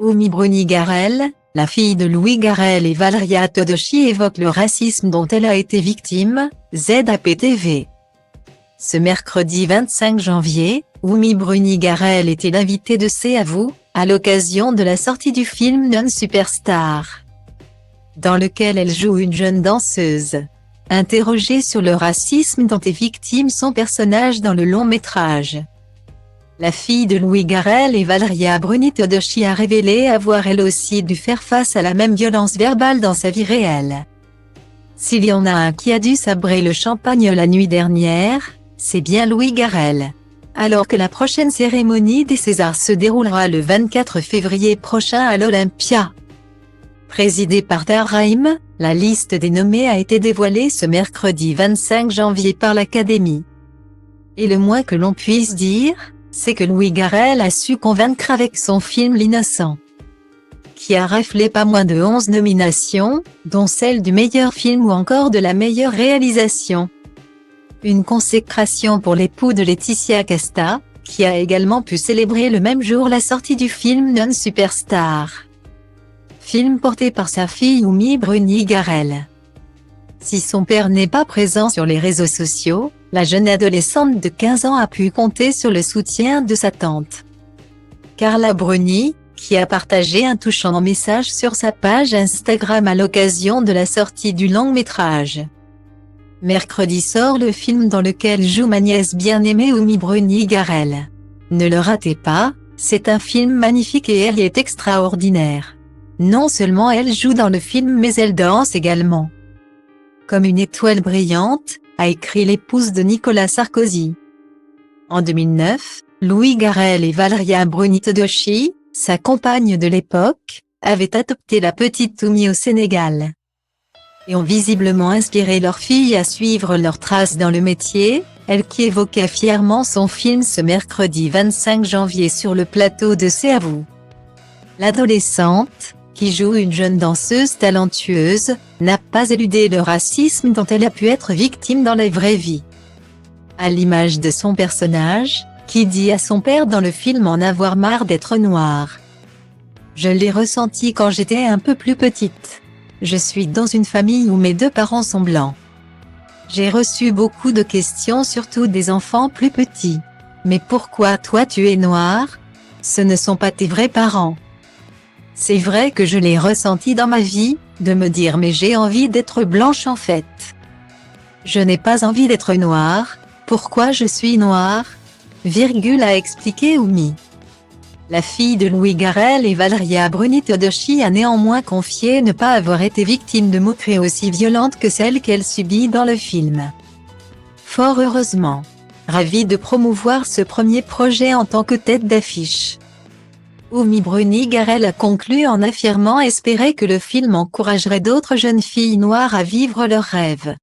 Oumi Bruni-Garel, la fille de Louis Garel et Valeria Todoschi évoque le racisme dont elle a été victime, ZAPTV. Ce mercredi 25 janvier, Oumi Bruni-Garel était l'invitée de C'est à vous, à l'occasion de la sortie du film Non-Superstar, dans lequel elle joue une jeune danseuse. Interrogée sur le racisme dont est victime son personnage dans le long métrage, la fille de Louis Garel et Valeria Bruni-Todoschi a révélé avoir elle aussi dû faire face à la même violence verbale dans sa vie réelle. S'il y en a un qui a dû sabrer le champagne la nuit dernière, c'est bien Louis Garel. Alors que la prochaine cérémonie des Césars se déroulera le 24 février prochain à l'Olympia, présidée par Tahar, la liste des nommés a été dévoilée ce mercredi 25 janvier par l'Académie. Et le moins que l'on puisse dire, c'est que Louis Garel a su convaincre avec son film L'Innocent, qui a raflé pas moins de 11 nominations, dont celle du meilleur film ou encore de la meilleure réalisation. Une consécration pour l'époux de Laetitia Casta, qui a également pu célébrer le même jour la sortie du film Non-Superstar, film porté par sa fille Oumi Bruni-Garel. Si son père n'est pas présent sur les réseaux sociaux, la jeune adolescente de 15 ans a pu compter sur le soutien de sa tante, Carla Bruni, qui a partagé un touchant message sur sa page Instagram à l'occasion de la sortie du long-métrage. Mercredi sort le film dans lequel joue ma nièce bien-aimée Oumi Bruni-Garel. Ne le ratez pas, c'est un film magnifique et elle est extraordinaire. Non seulement elle joue dans le film mais elle danse également comme une étoile brillante, a écrit l'épouse de Nicolas Sarkozy. En 2009, Louis Garel et Valeria Bruni-Todoschi, sa compagne de l'époque, avaient adopté la petite Oumi au Sénégal et ont visiblement inspiré leur fille à suivre leurs traces dans le métier, elle qui évoquait fièrement son film ce mercredi 25 janvier sur le plateau de C'est à vous. L'adolescente, qui joue une jeune danseuse talentueuse, n'a pas éludé le racisme dont elle a pu être victime dans la vraie vie. À l'image de son personnage, qui dit à son père dans le film en avoir marre d'être noir. Je l'ai ressenti quand j'étais un peu plus petite. Je suis dans une famille où mes deux parents sont blancs. J'ai reçu beaucoup de questions, surtout des enfants plus petits. Mais pourquoi toi tu es noir? Ce ne sont pas tes vrais parents. C'est vrai que je l'ai ressenti dans ma vie, de me dire mais j'ai envie d'être blanche en fait. Je n'ai pas envie d'être noire, pourquoi je suis noire? A expliqué Oumi. La fille de Louis Garel et Valeria Bruni-Todoschi a néanmoins confié ne pas avoir été victime de moqueries aussi violentes que celles qu'elle subit dans le film. Fort heureusement. Ravie de promouvoir ce premier projet en tant que tête d'affiche. Oumi Bruni-Garel a conclu en affirmant espérer que le film encouragerait d'autres jeunes filles noires à vivre leurs rêves.